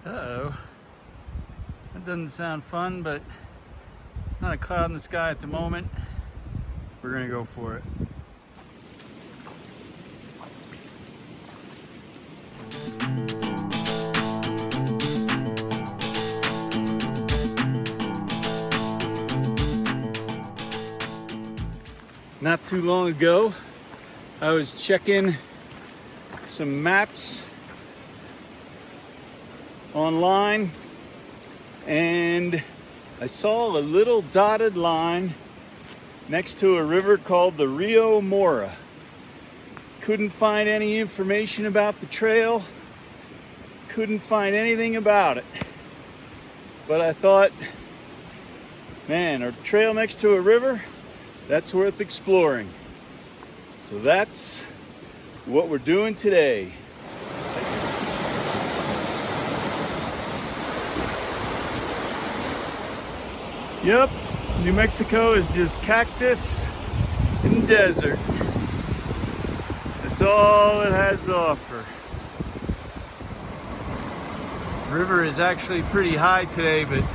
Uh-oh. That doesn't sound fun, but not a cloud in the sky at the moment. We're gonna go for it. Not too long ago, I was checking some maps online and I saw a little dotted line next to a river called the Rio Mora. Couldn't find any information about the trail, couldn't find anything about it. But I thought, man, a trail next to a river, that's worth exploring. So that's what we're doing today. Yep, New Mexico is just cactus and desert. That's all it has to offer. The river is actually pretty high today, but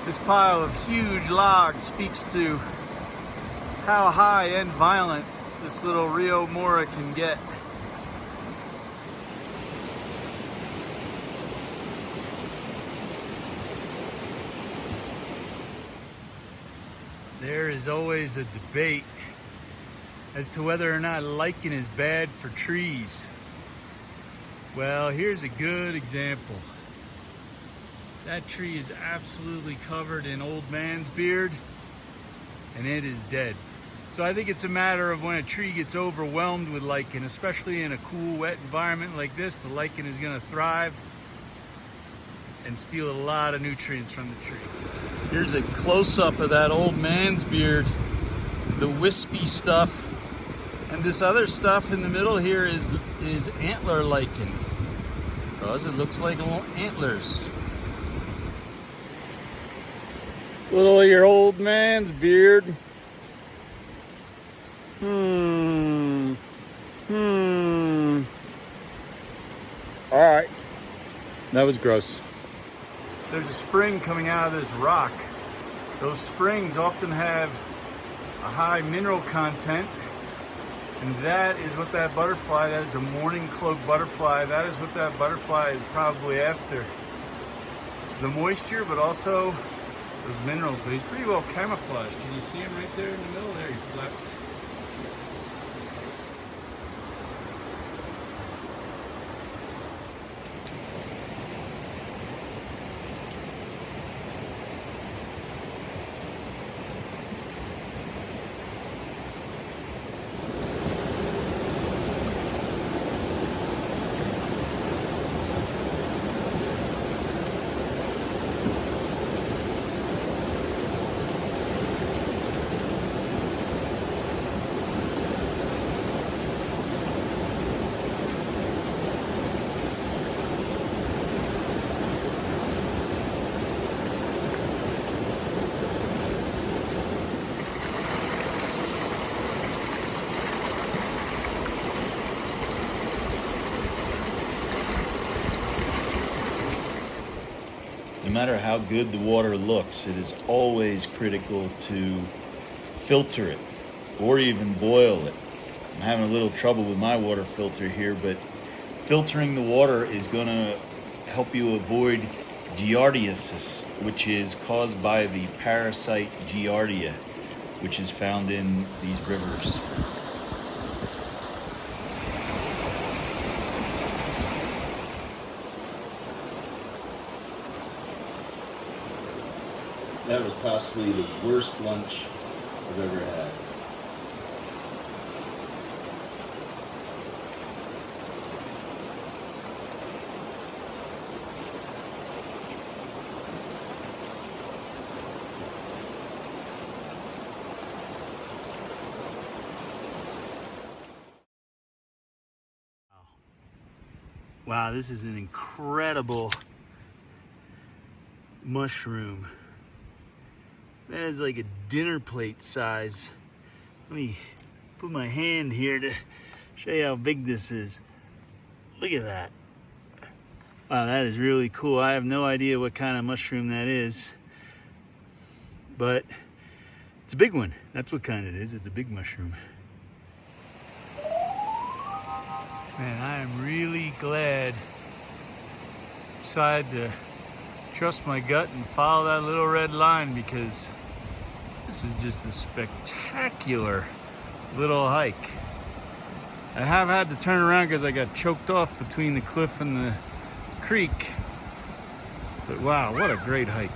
this pile of huge logs speaks to how high and violent this little Rio Mora can get. There is always a debate as to whether or not lichen is bad for trees. Well, here's a good example. That tree is absolutely covered in old man's beard, and it is dead. So I think it's a matter of when a tree gets overwhelmed with lichen, especially in a cool, wet environment like this, the lichen is going to thrive and steal a lot of nutrients from the tree. Here's a close-up of that old man's beard, the wispy stuff, and this other stuff in the middle here is antler lichen, because it looks like little antlers. Little of your old man's beard. All right, that was gross. There's a spring coming out of this rock. Those springs often have a high mineral content, and that is what that butterfly, that is a morning cloak butterfly, that is what that butterfly is probably after. The moisture, but also those minerals. But he's pretty well camouflaged. Can you see him right there in the middle? There, he flapped. No matter how good the water looks, it is always critical to filter it or even boil it. I'm having a little trouble with my water filter here, but filtering the water is going to help you avoid giardiasis, which is caused by the parasite giardia, which is found in these rivers. That was possibly the worst lunch I've ever had. Wow, this is an incredible mushroom. That is like a dinner plate size. Let me put my hand here to show you how big this is. Look at that. Wow, that is really cool. I have no idea what kind of mushroom that is, but it's a big one. That's what kind it is. It's a big mushroom. Man, I am really glad I decided to trust my gut and follow that little red line, because this is just a spectacular little hike. I have had to turn around because I got choked off between the cliff and the creek. But wow, what a great hike.